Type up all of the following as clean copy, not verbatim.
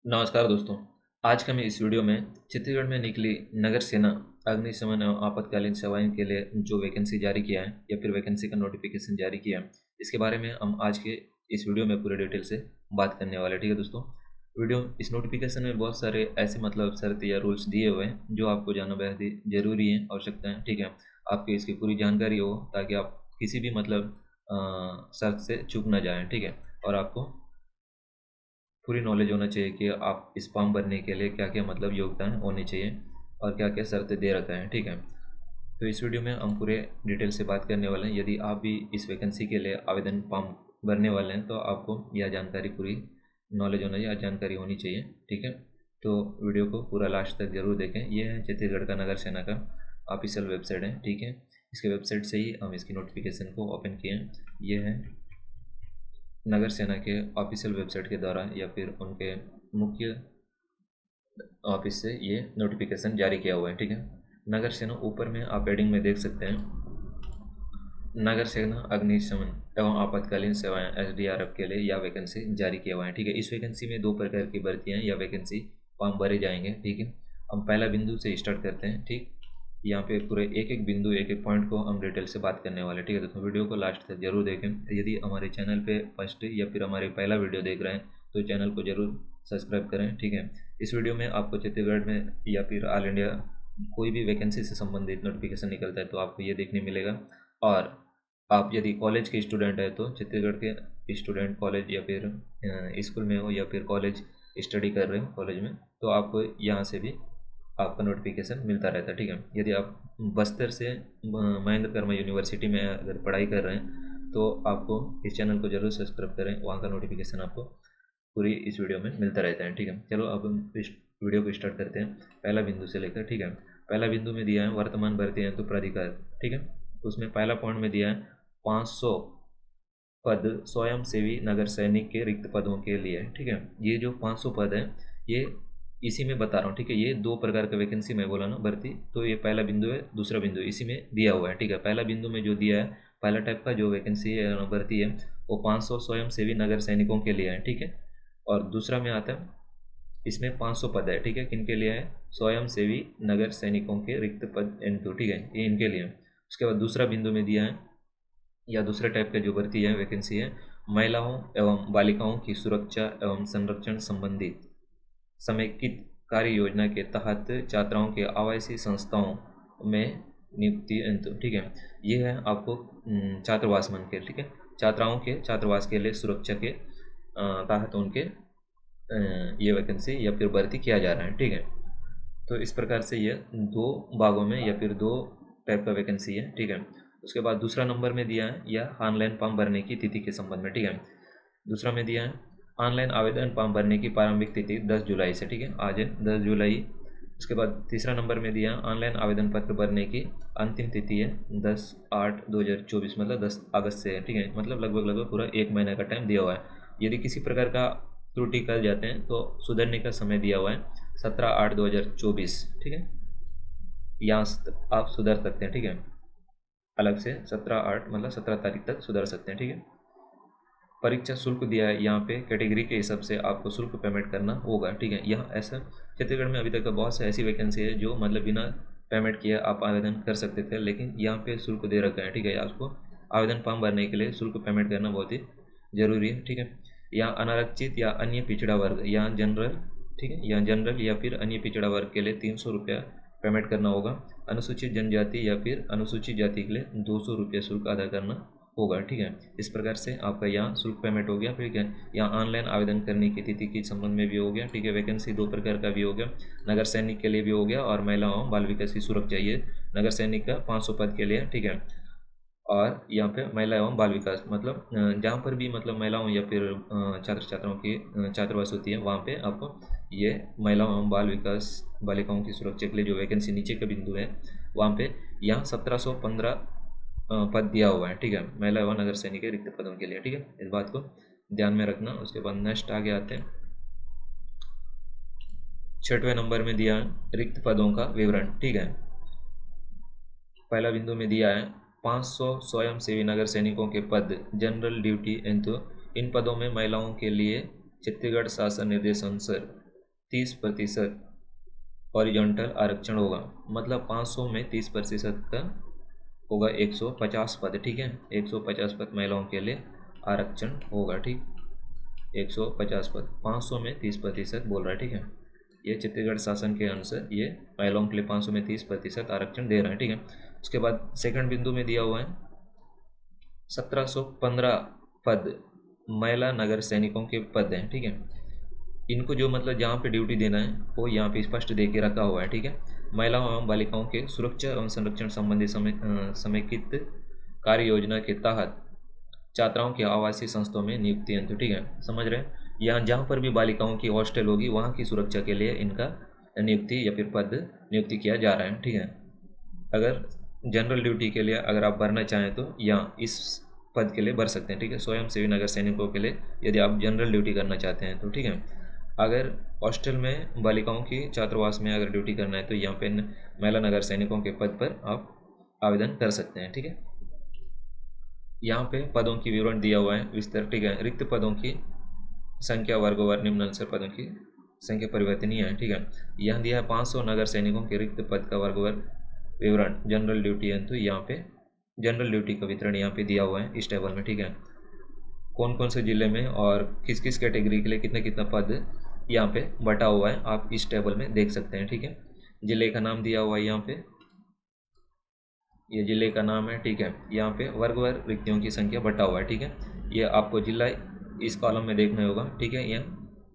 नमस्कार दोस्तों। आज का मैं इस वीडियो में छत्तीसगढ़ में निकली नगर सेना अग्निशमन एवं आपातकालीन सेवाओं के लिए जो वैकेंसी जारी किया है या फिर वैकेंसी का नोटिफिकेशन जारी किया है, इसके बारे में हम आज के इस वीडियो में पूरे डिटेल से बात करने वाले हैं। ठीक है दोस्तों, इस नोटिफिकेशन में बहुत सारे ऐसे शर्त या रूल्स दिए हुए हैं जो आपको जानना बेहद ही जरूरी है, आवश्यकता है। ठीक है, आपकी इसकी पूरी जानकारी हो ताकि आप किसी भी शर्त से चूक ना जाएँ। ठीक है, और आपको पूरी नॉलेज होना चाहिए कि आप इस फॉर्म भरने के लिए क्या क्या योग्यताएं होनी चाहिए और क्या क्या शर्तें दे रखा है। ठीक है, तो इस वीडियो में हम पूरे डिटेल से बात करने वाले हैं। यदि आप भी इस वैकेंसी के लिए आवेदन फॉर्म भरने वाले हैं तो आपको यह जानकारी पूरी नॉलेज होना चाहिए, जानकारी होनी चाहिए। ठीक है, तो वीडियो को पूरा लास्ट तक जरूर देखें। यह है छत्तीसगढ़ का नगर सेना का ऑफिशियल वेबसाइट है। ठीक है, इसके वेबसाइट से ही हम इसकी नोटिफिकेशन को ओपन किए हैं। यह है नगर सेना के ऑफिशियल वेबसाइट के द्वारा या फिर उनके मुख्य ऑफिस से ये नोटिफिकेशन जारी किया हुआ है। ठीक है, नगर सेना ऊपर में आप हेडिंग में देख सकते हैं, नगर सेना अग्निशमन एवं आपातकालीन सेवाएं एसडीआरएफ के लिए यह वैकेंसी जारी किया हुआ है। ठीक है, इस वैकेंसी में दो प्रकार की भर्तियां या वैकेंसी फॉर्म भरे जाएंगे। ठीक है, हम पहला बिंदु से स्टार्ट करते हैं। ठीक, यहाँ पे पूरे एक एक बिंदु एक एक पॉइंट को हम डिटेल से बात करने वाले। ठीक है दोस्तों, वीडियो को लास्ट तक जरूर देखें। यदि हमारे चैनल पे फर्स्ट या फिर हमारे पहला वीडियो देख रहे हैं तो चैनल को जरूर सब्सक्राइब करें। ठीक है, इस वीडियो में आपको छत्तीसगढ़ में या फिर ऑल इंडिया कोई भी वैकेंसी से संबंधित नोटिफिकेशन निकलता है तो आपको ये देखने मिलेगा। और आप यदि कॉलेज के स्टूडेंट है तो छत्तीसगढ़ के स्टूडेंट कॉलेज या फिर स्कूल में हो या फिर कॉलेज स्टडी कर रहे हो कॉलेज में, तो आपको यहाँ से भी आपका नोटिफिकेशन मिलता रहता है। ठीक है, यदि आप बस्तर से महेंद्र कर्मा यूनिवर्सिटी में अगर पढ़ाई कर रहे हैं तो आपको इस चैनल को जरूर सब्सक्राइब करें, वहाँ का नोटिफिकेशन आपको पूरी इस वीडियो में मिलता रहता है। ठीक है, चलो अब हम इस वीडियो को स्टार्ट करते हैं पहला बिंदु से लेकर। ठीक है, पहला बिंदु में दिया है वर्तमान भर्ती हेतु प्राधिकार। ठीक है, उसमें पहला पॉइंट में दिया है 500 पद स्वयं सेवी नगर सैनिक के रिक्त पदों के लिए। ठीक है, ये जो 500 पद है ये इसी में बता रहा हूँ। ठीक है, ये दो प्रकार का वैकेंसी मैं बोला ना भर्ती, तो ये पहला बिंदु है, दूसरा बिंदु इसी में दिया हुआ है। ठीक है, पहला बिंदु में जो दिया है, पहला टाइप का जो वैकेंसी है भर्ती है वो 500 स्वयं सेवी नगर सैनिकों के लिए है। ठीक है, और दूसरा में आता है इसमें 500 पद है। ठीक है, किन के लिए है? स्वयं सेवी नगर सैनिकों के रिक्त पद इनको। ठीक है, ये इनके लिए। उसके बाद दूसरा बिंदु में दिया है या दूसरे टाइप का जो भर्ती है वैकेंसी है, महिलाओं एवं बालिकाओं की सुरक्षा एवं संरक्षण संबंधित समेकित कार्य योजना के तहत छात्राओं के आवासीय संस्थाओं में नियुक्ति। ठीक है, ये है आपको छात्रावास मन के। ठीक है, छात्राओं के छात्रावास के लिए सुरक्षा के तहत उनके ये वैकेंसी या फिर भर्ती किया जा रहा है। ठीक है, तो इस प्रकार से ये दो भागों में या फिर दो टाइप का वैकेंसी है। ठीक है, उसके बाद दूसरा नंबर में दिया है यह ऑनलाइन फॉर्म भरने की तिथि के संबंध में। ठीक है, दूसरा में दिया है ऑनलाइन आवेदन फॉर्म भरने की प्रारंभिक तिथि 10 जुलाई से। ठीक है, आज है 10 जुलाई। उसके बाद तीसरा नंबर में दिया ऑनलाइन आवेदन पत्र भरने की अंतिम तिथि है 10/8/2024, मतलब 10 अगस्त से है। ठीक है, मतलब लगभग लगभग पूरा एक महीने का टाइम दिया हुआ है। यदि किसी प्रकार का त्रुटि कर जाते हैं तो सुधरने का समय दिया हुआ है 17/8/2024। ठीक है, यहाँ आप सुधर सकते हैं। ठीक है, अलग से 17/8 मतलब 17 तारीख तक सुधर सकते हैं। ठीक है, परीक्षा शुल्क दिया है यहाँ पे, कैटेगरी के हिसाब से आपको शुल्क पेमेंट करना होगा। ठीक है, यह ऐसा छत्तीसगढ़ में अभी तक बहुत से ऐसी वैकेंसी है जो बिना पेमेंट किए आप आवेदन कर सकते थे, लेकिन यहाँ पे शुल्क दे रखा है। ठीक है, आपको आवेदन फॉर्म भरने के लिए शुल्क पेमेंट करना बहुत ही जरूरी है। ठीक है, यहाँ अनारक्षित या अन्य पिछड़ा वर्ग या जनरल, ठीक है, या जनरल या फिर अन्य पिछड़ा वर्ग के लिए 300 रुपया पेमेंट करना होगा। अनुसूचित जनजाति या फिर अनुसूचित जाति के लिए 200 रुपये शुल्क अदा करना होगा। ठीक है, इस प्रकार से आपका यहाँ शुल्क पेमेंट हो गया। ठीक है, यहाँ ऑनलाइन आवेदन करने की तिथि के संबंध में भी हो गया। ठीक है, वैकेंसी दो प्रकार का भी हो गया, नगर सैनिक के लिए भी हो गया और महिलाओं बाल विकास की सुरक्षा, ये नगर सैनिक का 500 पद के लिए। ठीक है, और यहाँ पे महिला एवं बाल विकास जहाँ पर भी महिलाओं या फिर छात्र छात्राओं की छात्रावास होती है वहाँ पे आपको ये महिलाओं एवं बाल विकास बालिकाओं की सुरक्षा के लिए जो वैकेंसी नीचे का बिंदु है वहाँ पे यहाँ 1715 पद दिया हुआ है। ठीक है, महिला एवं नगर सैनिक के रिक्त पदों के लिए। ठीक है, इस बात को ध्यान में रखना। उसके बाद नेक्स्ट आगे आते हैं, 6वें नंबर में दिया है रिक्त पदों का विवरण। ठीक है, पहला बिंदु में दिया है 500 स्वयं सेवी नगर सैनिकों के पद जनरल ड्यूटी एंतु। इन पदों में महिलाओं के लिए छत्तीसगढ़ शासन निर्देशानुसार 30% हॉरिजॉन्टल आरक्षण होगा, मतलब 500 में 30% का होगा 150 पद, ठीक है। 150 पद महिलाओं के लिए आरक्षण होगा, ठीक। 150 पद, 500 में 30% बोल रहा है, ठीक है। ये छत्तीसगढ़ शासन के अनुसार ये महिलाओं के लिए 500 में 30% आरक्षण दे रहा है, ठीक है। उसके बाद सेकंड बिंदु में दिया हुआ है 1715 पद महिला नगर सैनिकों के पद हैं, ठीक है। इनको जो मतलब जहाँ पे ड्यूटी देना है वो यहाँ पे स्पष्ट दे के रखा हुआ है, ठीक है। महिलाओं एवं बालिकाओं के सुरक्षा एवं संरक्षण संबंधी समेकित कार्य योजना के तहत छात्राओं के आवासीय संस्थाओं में नियुक्ति है, तो ठीक है, समझ रहे हैं। यहाँ जहाँ पर भी बालिकाओं की हॉस्टल होगी वहाँ की सुरक्षा के लिए इनका नियुक्ति या फिर पद नियुक्ति किया जा रहा है, ठीक है। अगर जनरल ड्यूटी के लिए अगर आप भरना चाहें तो यहाँ इस पद के लिए भर सकते हैं, ठीक है। स्वयं सेवी नगर सैनिकों के लिए यदि आप जनरल ड्यूटी करना चाहते हैं तो, ठीक है। अगर हॉस्टल में बालिकाओं की छात्रावास में अगर ड्यूटी करना है तो यहाँ पे महिला नगर सैनिकों के पद पर आप आवेदन कर सकते हैं, ठीक है। यहाँ पे पदों की विवरण दिया हुआ है विस्तार, ठीक है। रिक्त पदों की संख्या वर्गवार निम्नानुसार पदों की संख्या परिवर्तनीय है, ठीक है। यहाँ दिया है 500 नगर सैनिकों के रिक्त पद का वर्गवार विवरण जनरल ड्यूटी है, तो यहाँ पे जनरल ड्यूटी का वितरण यहाँ पे दिया हुआ है इस टेबल में, ठीक है। कौन कौन से जिले में और किस किस कैटेगरी के लिए कितना कितना पद यहाँ पे बटा हुआ है आप इस टेबल में देख सकते हैं, ठीक है। जिले का नाम दिया हुआ है यहाँ पे, ये जिले का नाम है, ठीक है। यहाँ पे वर्गवार रिक्तियों की संख्या बटा हुआ है, ठीक है। ये आपको जिला इस कॉलम में देखना होगा, ठीक है। यहाँ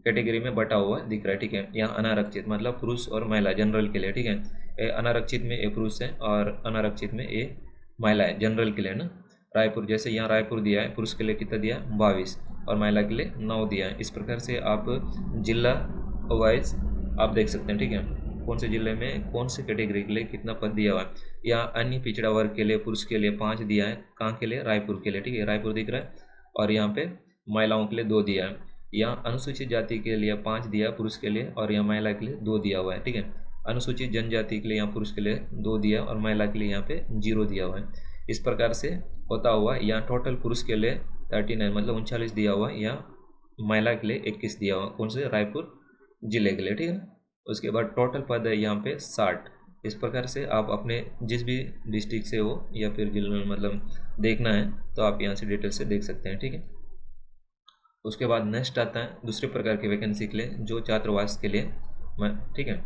कैटेगरी में बटा हुआ दिख रहा है, ठीक है। यहाँ अनारक्षित मतलब पुरुष और महिला जनरल के लिए, ठीक है। अनारक्षित में ए पुरुष है और अनारक्षित में ए महिला है, जनरल के लिए ना। रायपुर, जैसे यहाँ रायपुर दिया है, पुरुष के लिए कितना दिया है 22 और महिला के लिए 9 दिया है। इस प्रकार से आप जिला वाइज आप देख सकते हैं, ठीक है, कौन से जिले में कौन से कैटेगरी के लिए कितना पद दिया हुआ है। या अन्य पिछड़ा वर्ग के लिए पुरुष के लिए 5 दिया है, कहाँ के लिए, रायपुर के लिए, ठीक है, रायपुर दिख रहा है। और यहाँ पे महिलाओं के लिए 2 दिया है। यहाँ अनुसूचित जाति के लिए 5 दिया है पुरुष के लिए और यहाँ महिला के लिए 2 दिया हुआ है, ठीक है। अनुसूचित जनजाति के लिए यहाँ पुरुष के लिए 2 दिया और महिला के लिए यहाँ पे 0 दिया हुआ है। इस प्रकार से होता हुआ यहाँ टोटल पुरुष के लिए 39 मतलब 39 दिया हुआ, यहाँ महिला के लिए 21 दिया हुआ, कौन से, रायपुर जिले के लिए, ठीक है। उसके बाद टोटल पद है यहाँ पे 60। इस प्रकार से आप अपने जिस भी डिस्ट्रिक्ट से हो या फिर जिले में मतलब देखना है तो आप यहाँ से डिटेल से देख सकते हैं, ठीक है। उसके बाद नेक्स्ट आता है दूसरे प्रकार की वैकेंसी के लिए जो छात्रावास के लिए, ठीक है।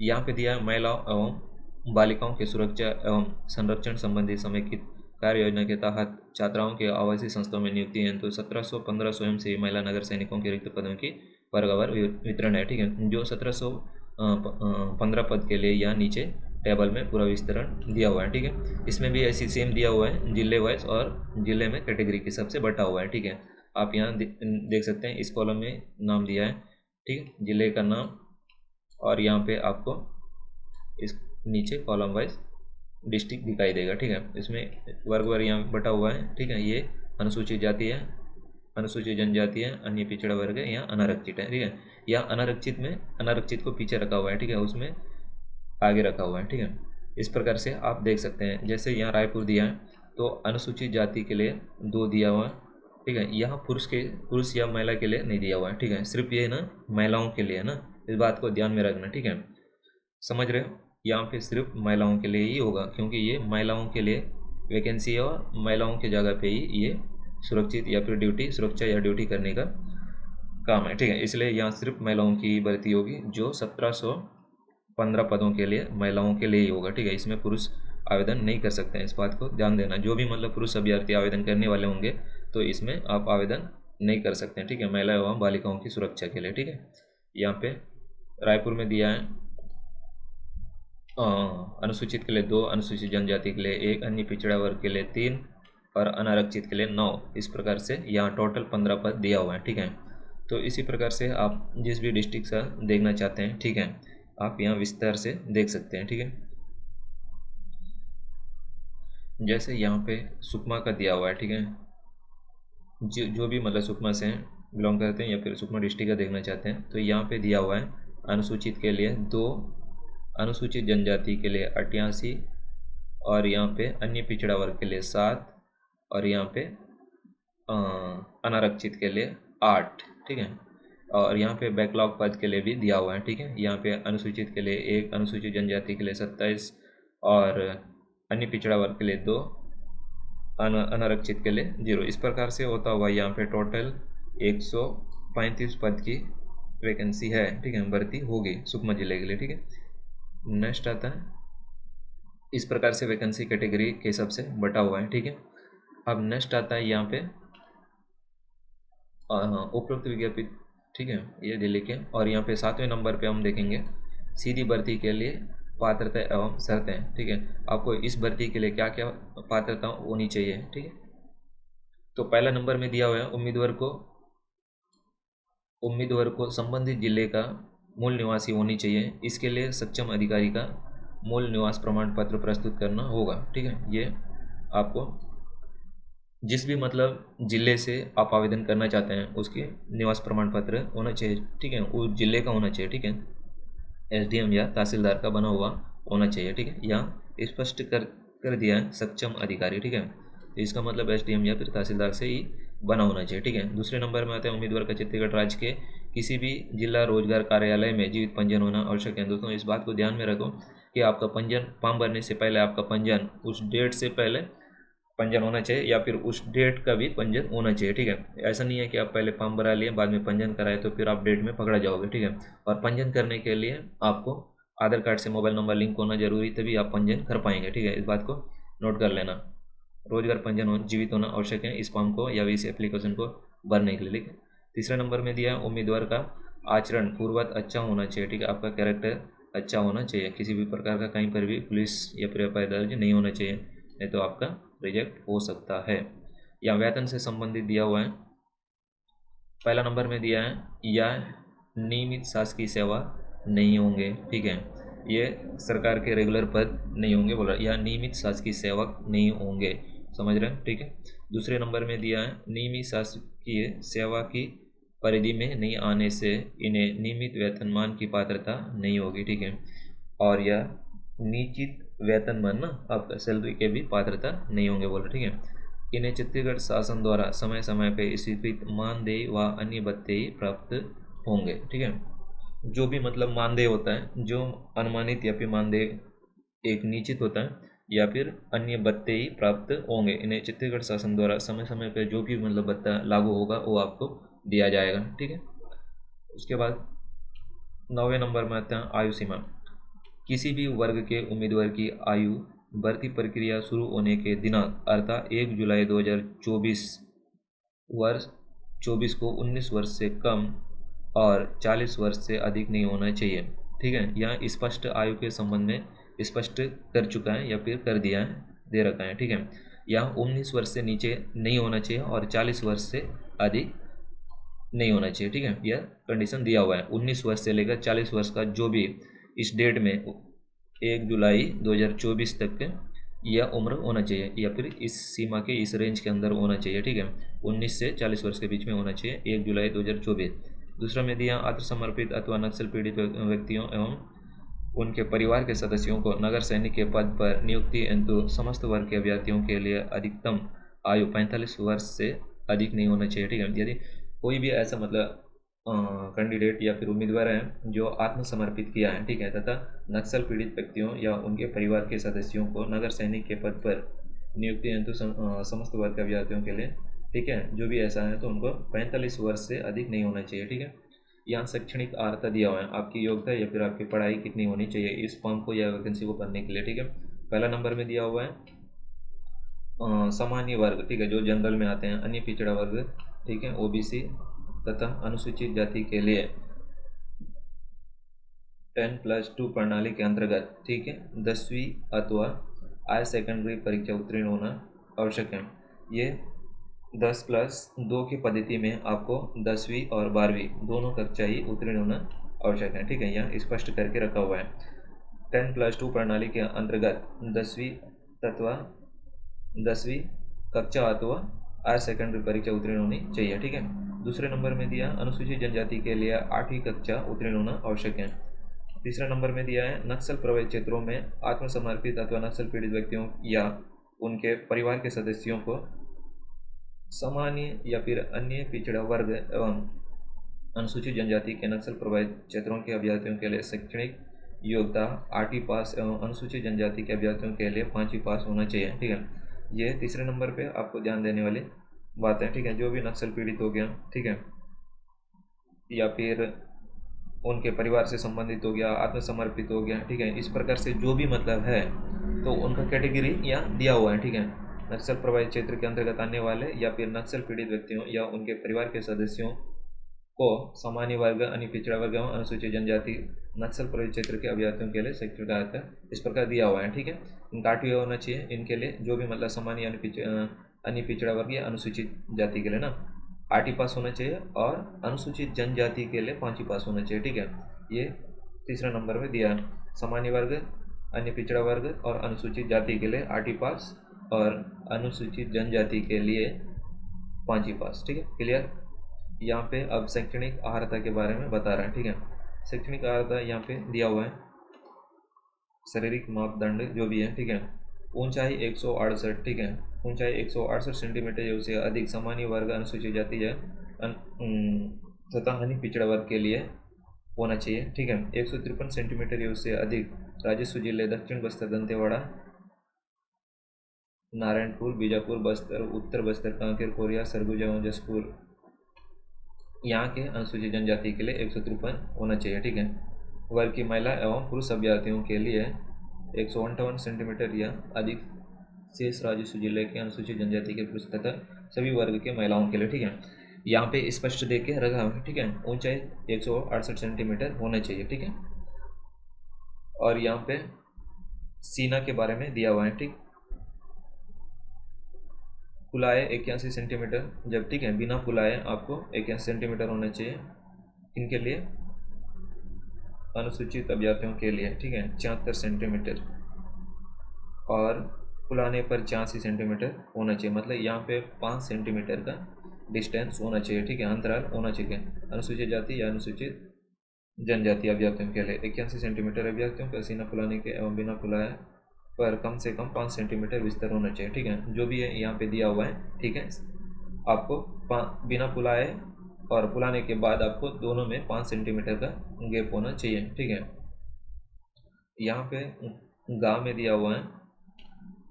यहाँ पे दिया है महिलाओं एवं बालिकाओं की सुरक्षा एवं संरक्षण संबंधी समेकित कार्य योजना के तहत छात्राओं के आवासीय संस्थाओं में नियुक्ति है, तो 1715 स्वयं से महिला नगर सैनिकों के रिक्त पदों की वर्गवार वितरण है, ठीक है। जो 1715 पद के लिए यहाँ नीचे टेबल में पूरा विस्तरण दिया हुआ है, ठीक है। इसमें भी ऐसी सेम दिया हुआ है जिले वाइज और जिले में कैटेगरी के हिसाब से बटा हुआ है, ठीक है। आप यहाँ देख सकते हैं इस कॉलम में नाम दिया है, ठीक है, जिले का नाम, और यहाँ पे आपको इस नीचे कॉलम वाइज डिस्ट्रिक्ट दिखाई देगा, ठीक है। इसमें वर्गवार यहाँ बटा हुआ है, ठीक है। ये अनुसूचित जाति है, अनुसूचित जनजाति है, अन्य पिछड़ा वर्ग है, यहाँ अनारक्षित है, ठीक है। यहाँ अनारक्षित में अनारक्षित को पीछे रखा हुआ है, ठीक है, उसमें आगे रखा हुआ है, ठीक है। इस प्रकार से आप देख सकते हैं। जैसे यहाँ रायपुर दिया है तो अनुसूचित जाति के लिए 2 दिया हुआ है, ठीक है। यहाँ पुरुष या महिला के लिए नहीं दिया हुआ है, ठीक है। सिर्फ ये ना महिलाओं के लिए है ना, इस बात को ध्यान में रखना, ठीक है, समझ रहे हो। यहाँ पे सिर्फ महिलाओं के लिए ही होगा क्योंकि ये महिलाओं के लिए वैकेंसी है और महिलाओं की जगह पे ही ये सुरक्षित या फिर ड्यूटी सुरक्षा या ड्यूटी करने का काम है, ठीक है। इसलिए यहाँ सिर्फ महिलाओं की भर्ती होगी, जो 1715 पदों के लिए महिलाओं के लिए ही होगा, ठीक है। इसमें पुरुष आवेदन नहीं कर सकते हैं, इस बात को ध्यान देना। जो भी मतलब पुरुष अभ्यर्थी आवेदन करने वाले होंगे तो इसमें आप आवेदन नहीं कर सकते हैं, ठीक है, महिला एवं बालिकाओं की सुरक्षा के लिए, ठीक है। यहाँ पे रायपुर में दिया है अनुसूचित के लिए 2, अनुसूचित जनजाति के लिए 1, अन्य पिछड़ा वर्ग के लिए 3 और अनारक्षित के लिए 9। इस प्रकार से यहाँ टोटल 15 पद दिया हुआ है, ठीक है। तो इसी प्रकार से आप जिस भी डिस्ट्रिक्ट से देखना चाहते हैं, ठीक है, आप यहाँ विस्तार से देख सकते हैं, ठीक है। जैसे यहाँ पे सुकमा का दिया हुआ है, ठीक है, जो भी मतलब सुकमा से बिलोंग करते हैं या फिर सुकमा डिस्ट्रिक्ट का देखना चाहते हैं तो यहाँ पे दिया हुआ है अनुसूचित के लिए 2, अनुसूचित जनजाति के लिए 88 और यहाँ पे अन्य पिछड़ा वर्ग के लिए 7 और यहाँ पे अनारक्षित के लिए 8, ठीक है। और यहाँ पे बैकलॉग पद के लिए भी दिया हुआ है, ठीक है। यहाँ पे अनुसूचित के लिए 1, अनुसूचित जनजाति के लिए 27 और अन्य पिछड़ा वर्ग के लिए 2, अनारक्षित के लिए 0। इस प्रकार से होता हुआ यहाँ पे टोटल 135 पद की वैकेंसी है, ठीक है, भर्ती होगी सुकमा जिले के लिए, ठीक है। नेक्स्ट आता है, इस प्रकार से वैकेंसी कैटेगरी के हिसाब से बटा हुआ है, ठीक है। अब नेक्स्ट आता है यहाँ पे उपरोक्त विज्ञप्ति, ठीक है, ये दिल्ली के। और यहाँ पे 7वें नंबर पे हम देखेंगे सीधी भर्ती के लिए पात्रता एवं शर्तें, ठीक है। आपको इस भर्ती के लिए क्या क्या पात्रता होनी चाहिए, ठीक है। तो पहला नंबर में दिया हुआ है उम्मीदवार को संबंधित जिले का मूल निवासी होनी चाहिए। इसके लिए सक्षम अधिकारी का मूल निवास प्रमाण पत्र प्रस्तुत करना होगा, ठीक है। ये आपको जिस भी मतलब जिले से आप आवेदन करना चाहते हैं उसके निवास प्रमाण पत्र होना चाहिए, ठीक है, उस जिले का होना चाहिए, ठीक है। एसडीएम या तहसीलदार का बना हुआ होना चाहिए, ठीक है। यहाँ स्पष्ट कर दिया है सक्षम अधिकारी, ठीक है। तो इसका मतलब एसडीएम या फिर तहसीलदार से ही बना होना चाहिए, ठीक है। दूसरे नंबर में आता है उम्मीदवार का छत्तीसगढ़ राज्य के किसी भी जिला रोजगार कार्यालय में जीवित पंजीयन होना आवश्यक है। दोस्तों इस बात को ध्यान में रखो कि आपका पंजीयन फॉर्म भरने से पहले आपका पंजीयन उस डेट से पहले पंजीयन होना चाहिए या फिर उस डेट का भी पंजीयन होना चाहिए, ठीक है। ऐसा नहीं है कि आप पहले फॉर्म भरा लिए बाद में पंजीयन कराए तो फिर आप डेट में पकड़ा जाओगे, ठीक है। और पंजीयन करने के लिए आपको आधार कार्ड से मोबाइल नंबर लिंक होना जरूरी, तभी आप पंजीयन कर पाएंगे, ठीक है। इस बात को नोट कर लेना। रोजगार पंजीयन जीवित होना आवश्यक है इस फॉर्म को या इस एप्लीकेशन को भरने के लिए, ठीक है। तीसरे नंबर में दिया उम्मीदवार का आचरण पूर्वत अच्छा होना चाहिए, ठीक है। आपका कैरेक्टर अच्छा होना चाहिए, किसी भी प्रकार का कहीं पर भी पुलिस या फिर एफआईआर दर्ज नहीं होना चाहिए, नहीं तो आपका रिजेक्ट हो सकता है। या वेतन से संबंधित दिया हुआ है, पहला नंबर में दिया है या नियमित शासकीय सेवा नहीं होंगे, ठीक है। ये सरकार के रेगुलर पद नहीं होंगे बोल रहा है, या नियमित शासकीय सेवक नहीं होंगे, समझ रहे हैं, ठीक है। दूसरे नंबर में दिया है नियमित शासकीय सेवा की परिधि में नहीं आने से इन्हें नियमित वेतनमान की पात्रता नहीं होगी, ठीक है। और यह निश्चित वेतनमान ना आपका सैलरी के भी पात्रता नहीं होंगे बोल रहे, ठीक है। इन्हें छत्तीसगढ़ शासन द्वारा समय समय पर स्वीकृत मानदेय व अन्य भत्ते प्राप्त होंगे, ठीक है। जो भी मतलब मानदेय होता है, जो अनुमानित या फिर मानदेय एक निश्चित होता है या फिर अन्य भत्ते ही प्राप्त होंगे। इन्हें छत्तीसगढ़ शासन द्वारा समय समय पर जो भी मतलब भत्ता लागू होगा वो आपको दिया जाएगा, ठीक है। उसके बाद 9वें नंबर में आता है आयु सीमा। किसी भी वर्ग के उम्मीदवार की आयु भर्ती प्रक्रिया शुरू होने के दिनांक अर्थात 1 जुलाई 2024 वर्ष 24 को 19 वर्ष से कम और 40 वर्ष से अधिक नहीं होना चाहिए, ठीक है। यहाँ स्पष्ट आयु के संबंध में स्पष्ट कर चुका है या फिर कर दिया है, दे रखा है, ठीक है। यहाँ 19 वर्ष से नीचे नहीं होना चाहिए और 40 वर्ष से अधिक नहीं होना चाहिए, ठीक है। यह कंडीशन दिया हुआ है। 19 वर्ष से लेकर 40 वर्ष का जो भी इस डेट में 1 जुलाई 2024 तक यह उम्र होना चाहिए या फिर इस सीमा के इस रेंज के अंदर होना चाहिए, ठीक है। 19 से 40 वर्ष के बीच में होना चाहिए 1 जुलाई 2024। दूसरा में दिया आत्मसमर्पित अथवा नक्सल पीड़ित व्यक्तियों एवं उनके परिवार के सदस्यों को नगर सैनिक के पद पर नियुक्ति हेतु समस्त वर्ग के अभ्यर्थियों के लिए अधिकतम आयु 45 वर्ष से अधिक नहीं होना चाहिए, ठीक है। यदि कोई भी ऐसा मतलब कैंडिडेट या फिर उम्मीदवार है जो आत्मसमर्पित किया है, ठीक है, तथा नक्सल पीड़ित व्यक्तियों या उनके परिवार के सदस्यों को नगर सैनिक के पद पर नियुक्ति हेतु समस्त वर्ग के अभ्यर्थियों के लिए, ठीक है, जो भी ऐसा है तो उनको 45 वर्ष से अधिक नहीं होना चाहिए, ठीक है। यहाँ शैक्षणिक अर्हता दिया हुआ है, आपकी योग्यता या फिर आपकी पढ़ाई कितनी होनी चाहिए इस फॉर्म को या वैकेंसी को भरने के लिए, ठीक है। पहला नंबर में दिया हुआ है सामान्य वर्ग, ठीक है, जो जनरल में आते हैं, अन्य पिछड़ा वर्ग, ठीक है, ओबीसी तथा अनुसूचित जाति के लिए 10+2 प्रणाली के अंतर्गत, ठीक है, 10वीं अथवा हायर सेकेंडरी परीक्षा उत्तीर्ण होना आवश्यक है। ये 10+2 की पद्धति में आपको 10वीं और 12वीं दोनों कक्षा ही उत्तीर्ण होना आवश्यक है, ठीक है। यहाँ स्पष्ट करके रखा हुआ है 10+2 प्रणाली के अंतर्गत 10वीं कक्षा अथवा हायर सेकेंडरी परीक्षा उत्तीर्ण होनी चाहिए, ठीक है। दूसरे नंबर में दिया अनुसूचित जनजाति के लिए 8वीं कक्षा उत्तीर्ण होना आवश्यक है। तीसरा नंबर में दिया है नक्सल प्रभावित क्षेत्रों में आत्मसमर्पित अथवा नक्सल पीड़ित व्यक्तियों या उनके परिवार के सदस्यों को सामान्य या फिर अन्य पिछड़ा वर्ग एवं अनुसूचित जनजाति के नक्सल प्रभावित क्षेत्रों के अभ्यर्थियों के लिए शैक्षणिक योग्यता 8वीं पास एवं अनुसूचित जनजाति के अभ्यर्थियों के लिए 5वीं पास होना चाहिए। ठीक है, ये तीसरे नंबर पे आपको ध्यान देने वाली बात है। ठीक है, जो भी नक्सल पीड़ित हो गया, ठीक है, या फिर उनके परिवार से संबंधित हो गया, आत्मसमर्पित हो गया, ठीक है, इस प्रकार से जो भी मतलब है तो उनका कैटेगरी यहाँ दिया हुआ है। ठीक है, नक्सल प्रभावित क्षेत्र के अंतर्गत आने वाले या फिर नक्सल पीड़ित व्यक्तियों या उनके परिवार के सदस्यों को सामान्य वर्ग, अन्य पिछड़ा वर्ग एवं अनुसूचित जनजाति नक्सल प्रभावित क्षेत्र के अभ्यर्थियों के लिए शैक्षणिक सहायता इस प्रकार दिया हुआ है। ठीक है, इनका 8वीं होना चाहिए, इनके लिए जो भी मतलब सामान्य अन्य पिछड़ा वर्ग या अनुसूचित जाति के लिए ना 8वीं पास होना चाहिए और अनुसूचित जनजाति के लिए 5वीं पास होना चाहिए। ठीक है, ये तीसरा नंबर में दिया है। सामान्य वर्ग, अन्य पिछड़ा वर्ग और अनुसूचित जाति के लिए 8वीं पास और अनुसूचित जनजाति के लिए 5वीं पास। ठीक है, क्लियर। यहाँ पे अब शैक्षणिक अर्हता के बारे में बता रहा है। ठीक है, शैक्षणिक अर्हता यहाँ पे दिया हुआ है, शारीरिक मापदंड जो भी है। ठीक है, ऊंचाई 168, ठीक है, ऊंचाई 168 सेंटीमीटर या उससे अधिक सामान्य वर्ग, अनुसूचित जाति या तथा अन्य पिछड़ा वर्ग के लिए होना चाहिए। ठीक है, 153 सेंटीमीटर या उससे अधिक राजस्व जिले दक्षिण बस्तर, दंतेवाड़ा, नारायणपुर, बीजापुर, बस्तर, उत्तर बस्तर, कांकेर, कोरिया, सरगुजा एवं जसपुर यहाँ के अनुसूचित जनजाति के लिए 153 होना चाहिए। ठीक है, वर्ग की महिला एवं पुरुष अभ्यर्थियों के लिए 158 सेंटीमीटर या अधिक शेष राजस्व जिले के अनुसूचित जनजाति के पुरुष तथा सभी वर्ग के महिलाओं के लिए। ठीक है, यहाँ पे स्पष्ट देख के रखा है। ठीक है, ऊंचाई 168 सेंटीमीटर होना चाहिए। ठीक है, और यहाँ पे सीना के बारे में दिया हुआ है। ठीक, फुलाए 81 सेंटीमीटर जब, ठीक है, बिना फुलाए आपको 81 सेंटीमीटर होना चाहिए इनके लिए, अनुसूचित अभ्यर्थियों के लिए। ठीक है, 74 सेंटीमीटर और फुलाने पर 84 सेंटीमीटर होना चाहिए। मतलब यहाँ पे 5 सेंटीमीटर का डिस्टेंस होना चाहिए। ठीक है, अंतराल होना चाहिए अनुसूचित जाति या अनुसूचित जनजाति अभ्यर्थियों के लिए। 81 सेंटीमीटर अभ्यर्थियों का सीना फुलाने के एवं बिना फुलाए पर कम से कम 5 सेंटीमीटर विस्तार होना चाहिए। ठीक है, जो भी है यहाँ पे दिया हुआ है। ठीक है, आपको बिना फुलाए और फुलाने के बाद आपको दोनों में 5 सेंटीमीटर का गैप होना चाहिए। ठीक है, यहाँ पे गाँव में दिया हुआ है,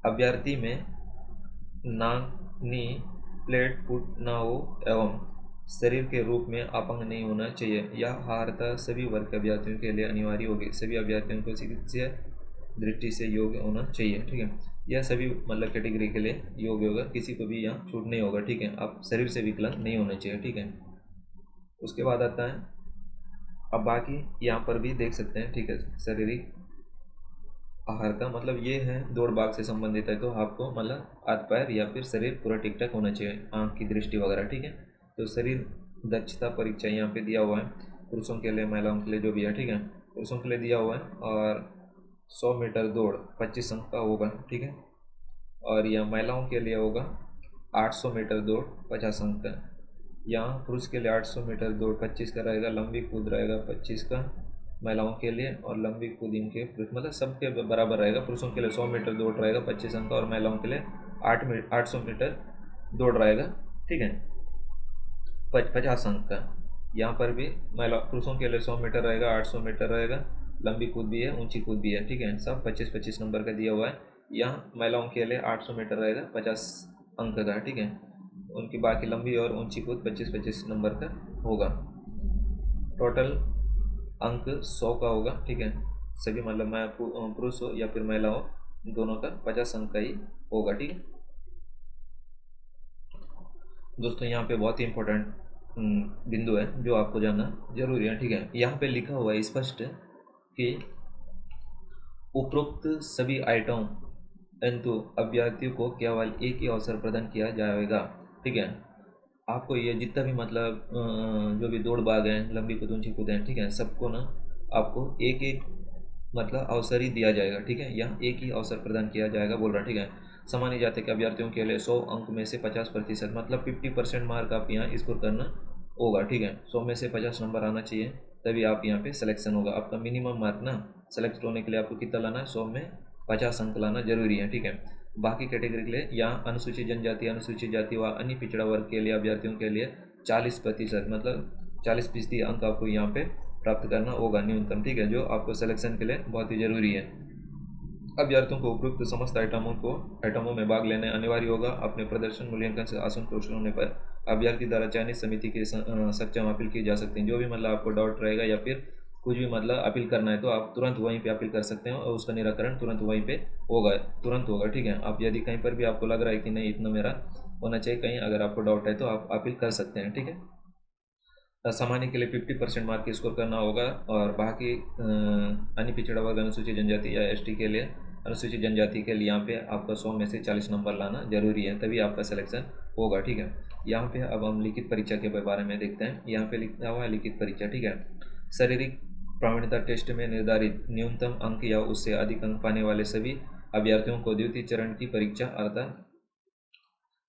अभ्यर्थी में नाक, नी, प्लेट फुट ना हो एवं शरीर के रूप में अपंग नहीं होना चाहिए। यह अर्हता सभी वर्ग के अभ्यर्थियों के लिए अनिवार्य होगी। सभी अभ्यर्थियों को चिकित्सीय दृष्टि से योग्य होना चाहिए। ठीक है, यह सभी मतलब कैटेगरी के लिए योग्य होगा, किसी को भी यहाँ छूट नहीं होगा। ठीक है, आप शरीर से विकलांग नहीं होना चाहिए। ठीक है, उसके बाद आता है, अब बाकी यहाँ पर भी देख सकते हैं। ठीक है, शारीरिक आहार का मतलब ये है दौड़ भाग से संबंधित है, तो आपको मतलब हाथ पैर या फिर शरीर पूरा ठीक ठाक होना चाहिए, आँख की दृष्टि वगैरह। ठीक है, तो शरीर दक्षता परीक्षा यहाँ पे दिया हुआ है, पुरुषों के लिए, महिलाओं के लिए जो भी है। ठीक है, पुरुषों के लिए दिया हुआ है और 100 मीटर दौड़ 25 अंक का होगा। ठीक है, और यह महिलाओं के लिए होगा 800 मीटर दौड़ 50 अंक का। यहाँ पुरुष के लिए 800 मीटर दौड़ 25 का रहेगा, लंबी कूद रहेगा 25 का महिलाओं के लिए, और लंबी कूद इनके मतलब सबके बराबर रहेगा। पुरुषों के लिए 100 मीटर दौड़ रहेगा 25 अंक का और महिलाओं के लिए 800 मीटर दौड़ रहेगा। ठीक है, 50 अंक का। यहाँ पर भी महिला पुरुषों के लिए 100 मीटर रहेगा, 800 मीटर रहेगा, लंबी कूद भी है, ऊंची कूद भी है। ठीक है, सब 25-25 नंबर का दिया हुआ है। यहाँ महिलाओं के लिए 800 मीटर रहेगा 50 अंक का। ठीक है, उनकी बाकी लंबी और ऊंची कूद 25-25 नंबर का होगा। टोटल अंक 100 का होगा। ठीक है, सभी मतलब मैं पुरुष हो या फिर महिला हो, दोनों का 50 अंक का ही होगा। ठीक है दोस्तों, यहाँ पे बहुत ही इंपॉर्टेंट बिंदु है जो आपको जानना जरूरी है। ठीक है, यहाँ पे लिखा हुआ है स्पष्ट कि उपरोक्त सभी आइटम परंतु अभ्यर्थियों को केवल एक ही अवसर प्रदान किया जाएगा। ठीक है, आपको ये जितना भी मतलब जो भी दौड़ भाग हैं, लंबी कूद, ऊंची कूद हैं, ठीक है, सबको ना आपको एक एक मतलब अवसर ही दिया जाएगा। ठीक है, यहाँ एक ही अवसर प्रदान किया जाएगा बोल रहा। ठीक है, सामान्य जाति के अभ्यर्थियों के लिए 100 अंक में से 50% मतलब 50% मार्क आप यहाँ स्कोर करना होगा। ठीक है, 100 में से 50 नंबर आना चाहिए, तभी आप यहाँ पे सिलेक्शन होगा। आपका मिनिमम मार्क ना सेलेक्ट होने के लिए आपको कितना लाना है, 100 में 50 अंक लाना जरूरी है। ठीक है, बाकी कैटेगरी के लिए यहाँ अनुसूचित जनजाति, अनुसूचित जाति व अन्य पिछड़ा वर्ग के लिए अभ्यर्थियों के लिए 40% मतलब 40% अंक आपको यहाँ पे प्राप्त करना होगा न्यूनतम, ठीक है, जो आपको सिलेक्शन के लिए बहुत ही ज़रूरी है। अभ्यर्थियों को उपयुक्त समस्त आइटमों में भाग लेने अनिवार्य होगा। अपने प्रदर्शन मूल्यांकन से असंतुष्ट होने पर अभ्यर्थी द्वारा चयनित समिति के सक्षम अपील की जा सकती है। जो भी मतलब आपको डाउट रहेगा या फिर कुछ भी मतलब अपील करना है तो आप तुरंत वहीं पे अपील कर सकते हैं और उसका निराकरण तुरंत वहीं पे होगा, तुरंत होगा, ठीक है। आप यदि कहीं पर भी आपको लग रहा है कि नहीं इतना मेरा होना चाहिए, कहीं अगर आपको डाउट है तो आप अपील कर सकते हैं, ठीक है। सामान्य के लिए 50% मार्क स्कोर करना होगा और बाकी अन्य पिछड़ा वर्ग अनुसूचित जनजाति या एसटी के लिए, अनुसूचित जनजाति के लिए यहाँ पे आपका 100 में से 40 नंबर लाना जरूरी है, तभी आपका सिलेक्शन होगा, ठीक है। यहाँ पे अब हम लिखित परीक्षा के बारे में देखते हैं। यहाँ पे लिखा हुआ है लिखित परीक्षा, ठीक है। शारीरिक प्रावीण्यता टेस्ट में निर्धारित न्यूनतम अंक या उससे अधिक अंक पाने वाले सभी अभ्यर्थियों को द्वितीय चरण की परीक्षा अर्थात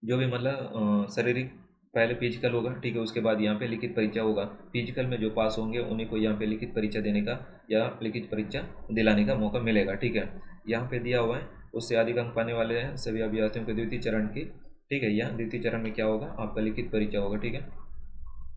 जो भी मतलब शारीरिक पहले फिजिकल होगा, ठीक है, उसके बाद यहाँ पे लिखित परीक्षा होगा। फिजिकल में जो पास होंगे उन्हीं को यहाँ पे लिखित परीक्षा देने का या लिखित परीक्षा दिलाने का मौका मिलेगा, ठीक है। यहाँ पे दिया हुआ है उससे अधिक अंक पाने वाले हैं सभी अभ्यर्थियों को द्वितीय चरण की, ठीक है। यहाँ द्वितीय चरण में क्या होगा, आपका लिखित परीक्षा होगा, ठीक है।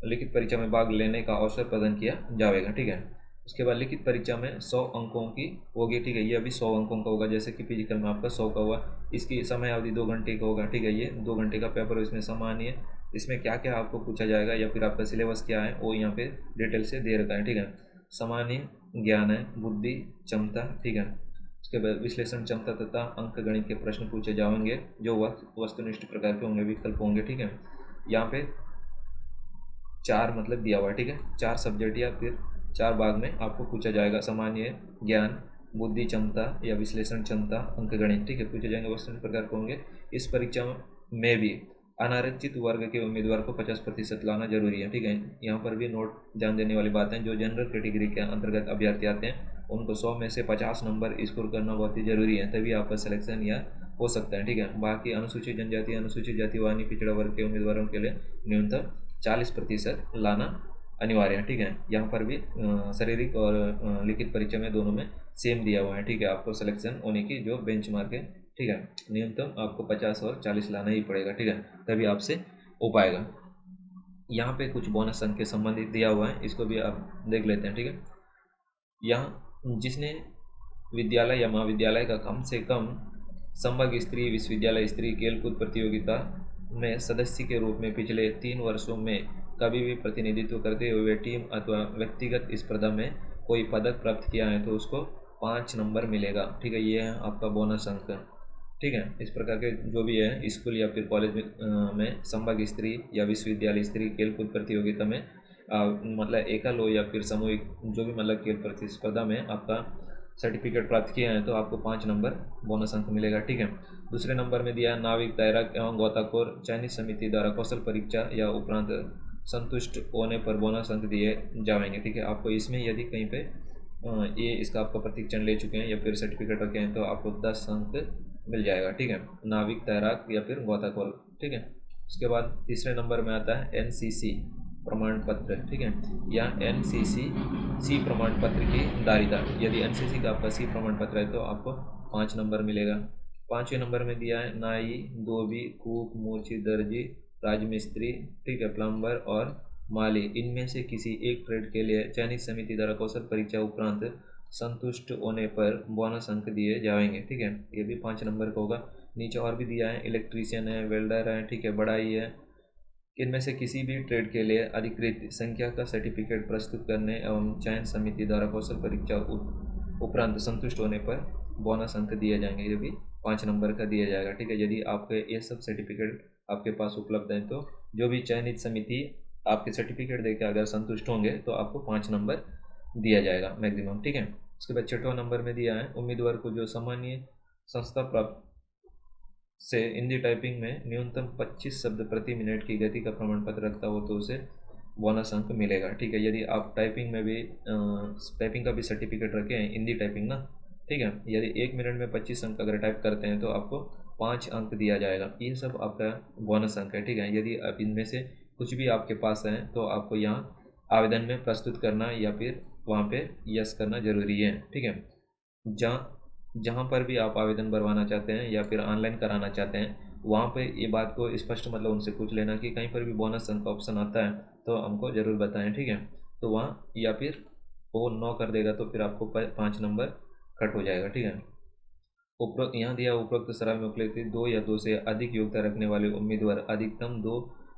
लिखित परीक्षा में भाग लेने का अवसर प्रदान किया जाएगा, ठीक है। उसके बाद लिखित परीक्षा में 100 अंकों की होगी, ठीक है। ये अभी 100 अंकों का होगा, जैसे कि फिजिकल में आपका 100 का हुआ। इसकी समय अवधि 2 घंटे का होगा, ठीक है। ये 2 घंटे का पेपर इसमें सामान्य, इसमें क्या क्या आपको पूछा जाएगा या फिर आपका सिलेबस क्या है वो यहाँ पे डिटेल से दे रखा है, ठीक है। सामान्य ज्ञान है, बुद्धि क्षमता, ठीक है। उसके बाद विश्लेषण क्षमता तथा अंक गणित के प्रश्न पूछे जाएंगे जो वस्तुनिष्ठ प्रकार के होंगे, विकल्प होंगे, ठीक है। यहाँ पे 4 मतलब दिया हुआ है, ठीक है। 4 सब्जेक्ट या फिर 4 भाग में आपको पूछा जाएगा। सामान्य ज्ञान, बुद्धि क्षमता या विश्लेषण क्षमता, अंक गणित, ठीक है, पूछे जाएंगे, वस्तु प्रकार के होंगे। इस परीक्षा में भी अनारक्षित वर्ग के उम्मीदवार को 50% लाना जरूरी है, ठीक है। यहाँ पर भी नोट ध्यान देने वाली बात है, जो जनरल कैटेगरी के अंतर्गत अभ्यर्थी आते हैं उनको 100 में से 50 नंबर स्कोर करना बहुत ही जरूरी है, तभी आपका सिलेक्शन या हो सकता है, ठीक है। बाकी अनुसूचित जनजाति, अनुसूचित जाति व अन्य पिछड़ा वर्ग के उम्मीदवारों के लिए न्यूनतम 40% लाना अनिवार्य है, ठीक है। यहाँ पर भी शारीरिक और लिखित परीक्षा में दोनों में सेम दिया हुआ है, ठीक है। आपको सिलेक्शन होने की जो बेंच मार्क है, ठीक है, न्यूनतम आपको 50 और 40 लाना ही पड़ेगा, ठीक है, तभी आपसे हो पाएगा। यहाँ पे कुछ बोनस अंक के संबंधित दिया हुआ है, इसको भी आप देख लेते हैं, ठीक है। यहाँ जिसने विद्यालय या महाविद्यालय का कम से कम संवर्ग स्तरीय विश्वविद्यालय स्तरीय खेलकूद प्रतियोगिता में सदस्य के रूप में पिछले 3 वर्षों में कभी भी प्रतिनिधित्व करते हुए टीम अथवा व्यक्तिगत स्पर्धा में कोई पदक प्राप्त किया है तो उसको 5 नंबर मिलेगा, ठीक है। ये है आपका बोनस अंक, ठीक है। इस प्रकार के जो भी है स्कूल या फिर कॉलेज में संवर्ग स्तरीय या विश्वविद्यालय स्तरीय खेलकूद प्रतियोगिता में मतलब एकल हो या फिर सामूहिक जो भी मतलब खेल प्रतिस्पर्धा में आपका सर्टिफिकेट प्राप्त किया है तो आपको 5 नंबर बोनस अंक मिलेगा, ठीक है। दूसरे नंबर में दिया नाविक, तैराक एवं गोताखोर चयनित समिति द्वारा कौशल परीक्षा या उपरांत संतुष्ट होने पर बोनस अंक दिए जाएंगे, ठीक है। आपको इसमें यदि कहीं पे ये इसका आपका प्रशिक्षण ले चुके हैं या फिर सर्टिफिकेट रखे हैं तो आपको 10 अंक मिल जाएगा, ठीक है। नाविक, तैराक या फिर गोताखोर, ठीक है। उसके बाद तीसरे नंबर में आता है एनसीसी प्रमाण पत्र, ठीक है। यहाँ एनसीसी प्रमाण पत्र की धारिता, यदि एनसीसी का आपका सी प्रमाण पत्र है तो आपको 5 नंबर मिलेगा। 5वें नंबर में दिया है नाई, धोबी, कूक, मोची, दर्जी, राजमिस्त्री, ठीक है, प्लम्बर और माली, इनमें से किसी एक ट्रेड के लिए चयनित समिति द्वारा कौशल परीक्षा उपरांत संतुष्ट होने पर बोनस अंक दिए जाएंगे, ठीक है। ये भी 5 नंबर का होगा। नीचे और भी दिया है इलेक्ट्रीशियन है, वेल्डर है, ठीक है, बढ़ाई है, इनमें से किसी भी ट्रेड के लिए अधिकृत संख्या का सर्टिफिकेट प्रस्तुत करने एवं चयन समिति द्वारा कौशल परीक्षा उपरांत संतुष्ट होने पर बोनस अंक दिए जाएंगे, ये भी 5 नंबर का दिया जाएगा, ठीक है। यदि आपके ये सब सर्टिफिकेट आपके पास उपलब्ध हैं तो जो भी चयनित समिति आपके सर्टिफिकेट देकर अगर संतुष्ट होंगे तो आपको 5 नंबर दिया जाएगा मैक्सिमम, ठीक है। उसके बाद 6वां नंबर में दिया है उम्मीदवार को जो सामान्य संस्था प्राप्त से हिंदी टाइपिंग में न्यूनतम 25 शब्द प्रति मिनट की गति का प्रमाण पत्र रखता हो तो उसे बोनस अंक मिलेगा, ठीक है। यदि आप टाइपिंग में भी टाइपिंग का भी सर्टिफिकेट रखे हैं हिंदी टाइपिंग ना, ठीक है, यदि 1 मिनट में 25 अंक अगर टाइप करते हैं तो आपको 5 अंक दिया जाएगा। ये सब आपका बोनस अंक है, ठीक है। यदि आप इनमें से कुछ भी आपके पास है तो आपको यहाँ आवेदन में प्रस्तुत करना या फिर वहाँ पे यस करना जरूरी है, ठीक है। जहाँ पर भी आप आवेदन भरवाना चाहते हैं या फिर ऑनलाइन कराना चाहते हैं वहाँ पे ये बात को स्पष्ट मतलब उनसे पूछ लेना कि कहीं पर भी बोनस अंक का ऑप्शन आता है तो हमको ज़रूर बताएं, ठीक है। तो वहाँ या फिर वो 9 कर देगा तो फिर आपको 5 नंबर कट हो जाएगा, ठीक है। उपरोक्त यहाँ दिया उपरोक्त सराल में उपलब्ध 2 या 2 से अधिक योग्यता रखने वाले उम्मीदवार अधिकतम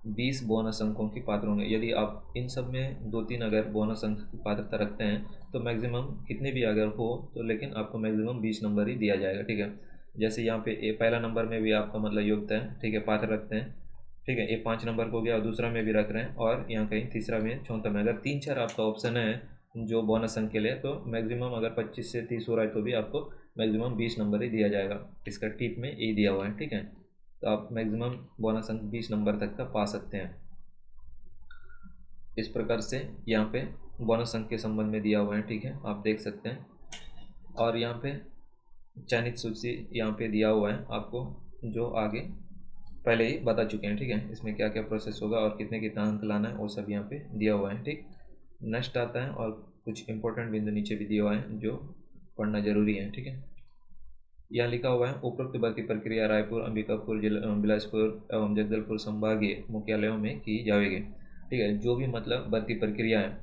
20 बोनस अंकों की पात्र होंगे। यदि आप इन सब में 2-3 अगर बोनस अंक की पात्रता रखते हैं तो मैक्सिमम कितने भी अगर हो तो लेकिन आपको मैक्सिमम 20 नंबर ही दिया जाएगा, ठीक है। जैसे यहाँ पे पहला नंबर में भी आपका मतलब योग्यता है, ठीक है, पात्र रखते हैं, ठीक है। ये 5 नंबर को गया और दूसरा में भी रख रहे हैं और यहाँ कहीं तीसरा में, चौथा में, अगर 3-4 आपका ऑप्शन है जो बोनस अंक के लिए, तो मैक्सिमम अगर 25 से 30 हो रहा है तो भी आपको मैक्सिमम 20 नंबर ही दिया जाएगा। इसका टिप में ये दिया हुआ है, ठीक है। तो आप मैक्सिमम बोनस अंक 20 नंबर तक का पा सकते हैं। इस प्रकार से यहाँ पे बोनस अंक के संबंध में दिया हुआ है, ठीक है, आप देख सकते हैं। और यहाँ पे चयनित सूची यहाँ पे दिया हुआ है आपको, जो आगे पहले ही बता चुके हैं, ठीक है। इसमें क्या क्या प्रोसेस होगा और कितने कितना अंक लाना है वो सब यहाँ पे दिया हुआ है, ठीक। नेक्स्ट आता है और कुछ इंपॉर्टेंट बिंदु नीचे भी दिया हुआ है जो पढ़ना जरूरी है, ठीक है। यहाँ लिखा हुआ है उपरोक्त भर्ती प्रक्रिया रायपुर, अंबिकापुर, बिलासपुर एवं जगदलपुर संभागीय मुख्यालयों में की जाएगी, ठीक है। जो भी मतलब भर्ती प्रक्रिया है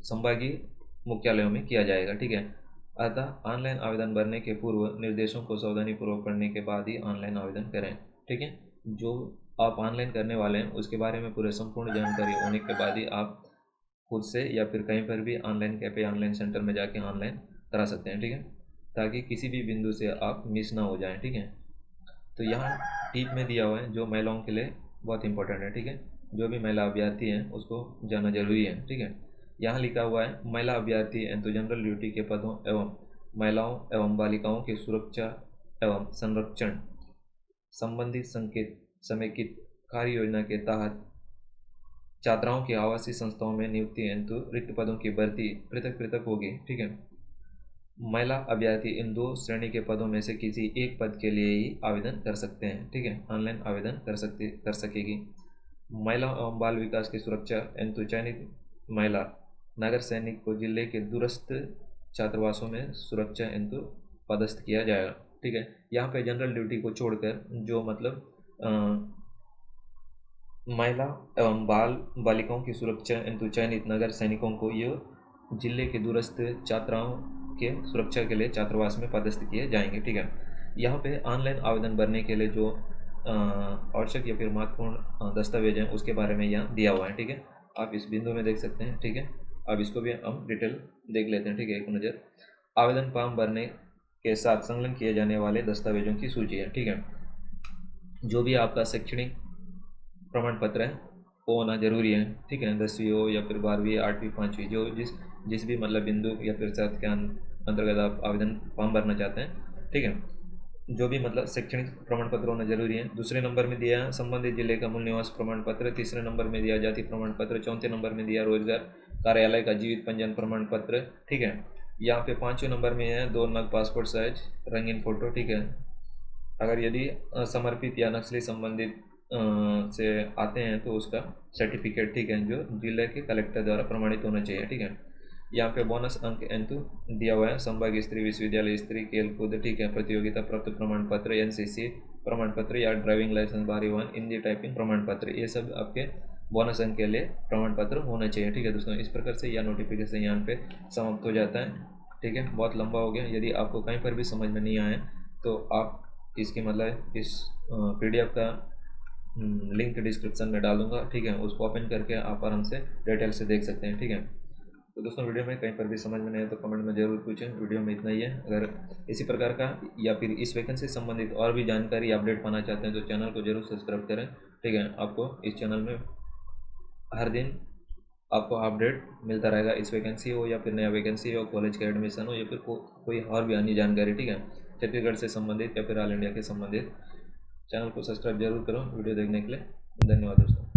संभागीय मुख्यालयों में किया जाएगा, ठीक है। अतः ऑनलाइन आवेदन भरने के पूर्व निर्देशों को सावधानी पूर्वक पढ़ने के बाद ही ऑनलाइन आवेदन करें, ठीक है। जो आप ऑनलाइन करने वाले हैं उसके बारे में पूरे संपूर्ण जानकारी होने के बाद ही आप खुद से या फिर कहीं पर भी ऑनलाइन कैफे, ऑनलाइन सेंटर में जाके ऑनलाइन करा सकते हैं, ठीक है, ताकि किसी भी बिंदु से आप मिस ना हो जाएं, ठीक है। तो यहाँ टिप में दिया हुआ है जो महिलाओं के लिए बहुत इंपॉर्टेंट है, ठीक है। जो भी महिला अभ्यर्थी हैं उसको जाना जरूरी है, ठीक है। यहाँ लिखा हुआ है महिला अभ्यर्थी एंड तो जनरल ड्यूटी के पदों एवं महिलाओं एवं बालिकाओं की सुरक्षा एवं संरक्षण संबंधित संकेत समेकित कार्य योजना के तहत छात्राओं की आवासीय संस्थाओं में नियुक्ति हेतु रिक्त पदों की भर्ती पृथक पृथक होगी, ठीक है। महिला अभ्यर्थी इन 2 श्रेणी के पदों में से किसी एक पद के लिए ही आवेदन कर सकते हैं, ठीक है, ऑनलाइन आवेदन कर सकेगी। महिला एवं बाल विकास की सुरक्षा हेतु चयनित महिला नगर सैनिक को जिले के दूरस्थ छात्रावासों में सुरक्षा हेतु पदस्थ किया जाएगा, ठीक है। यहाँ पे जनरल ड्यूटी को छोड़कर जो मतलब महिला एवं बाल बालिकाओं की सुरक्षा हेतु चयनित नगर सैनिकों को यह जिले के दूरस्थ छात्राओं के सुरक्षा के लिए छात्रावास में पदस्थ किए जाएंगे, ठीक है। यहाँ पे ऑनलाइन आवेदन भरने के लिए जो आवश्यक या फिर महत्वपूर्ण दस्तावेज हैं उसके बारे में यहाँ दिया हुआ है, ठीक है। आप इस बिंदु में देख सकते हैं, ठीक है। अब इसको भी हम डिटेल देख लेते हैं, ठीक है, एक नज़र। आवेदन फॉर्म भरने के साथ संलग्न किए जाने वाले दस्तावेजों की सूची है, ठीक है। जो भी आपका शैक्षणिक प्रमाण पत्र है वो होना जरूरी है, ठीक है। 10वीं हो या फिर 12वीं, 8वीं, 5वीं, जो जिस भी मतलब बिंदु या फिर साथ के अंतर्गत आप आवेदन फॉर्म भरना चाहते हैं, ठीक है। जो भी मतलब शैक्षणिक प्रमाण पत्र होना जरूरी है। दूसरे नंबर में दिया संबंधित जिले का मूल निवास प्रमाण पत्र, तीसरे नंबर में दिया जाति प्रमाण पत्र, चौथे नंबर में दिया रोजगार कार्यालय का जीवित पंजीयन प्रमाण पत्र, ठीक है। यहाँ पे 5वें नंबर में है 2 नग पासपोर्ट साइज रंगीन फोटो, ठीक है। अगर यदि समर्पित या नक्सली संबंधित से आते हैं तो उसका सर्टिफिकेट, ठीक है, जो जिले के कलेक्टर द्वारा प्रमाणित होना चाहिए, ठीक है। यहाँ पे बोनस अंक एंतु दिया हुआ है संभागीय स्त्री विश्वविद्यालय स्त्री खेल कूद, ठीक है, प्रतियोगिता प्राप्त प्रमाण पत्र, एनसीसी प्रमाण पत्र या ड्राइविंग लाइसेंस बारी 1 हिंदी टाइपिंग प्रमाण पत्र, ये सब आपके बोनस अंक के लिए प्रमाण पत्र होना चाहिए, ठीक है दोस्तों। इस प्रकार से यह नोटिफिकेशन यहाँ पे समाप्त हो जाता है, ठीक है। बहुत लंबा हो गया। यदि आपको कहीं पर भी समझ में नहीं आए तो आप इसके मतलब इस PDF का लिंक डिस्क्रिप्शन में डाल दूंगा, ठीक है। उसको ओपन करके आप आराम से डिटेल से देख सकते हैं, ठीक है। तो दोस्तों वीडियो में कहीं पर भी समझ में नहीं आए तो कमेंट में ज़रूर पूछें। वीडियो में इतना ही है। अगर इसी प्रकार का या फिर इस वैकेंसी से संबंधित और भी जानकारी अपडेट पाना चाहते हैं तो चैनल को जरूर सब्सक्राइब करें, ठीक है। आपको इस चैनल में हर दिन आपको अपडेट मिलता रहेगा। इस वैकेंसी हो या फिर नया वैकेंसी हो, कॉलेज का एडमिशन हो या फिर कोई और भी अन्य जानकारी, ठीक है, छत्तीसगढ़ से संबंधित या फिर ऑल इंडिया के संबंधित। चैनल को सब्सक्राइब जरूर करो। वीडियो देखने के लिए धन्यवाद दोस्तों।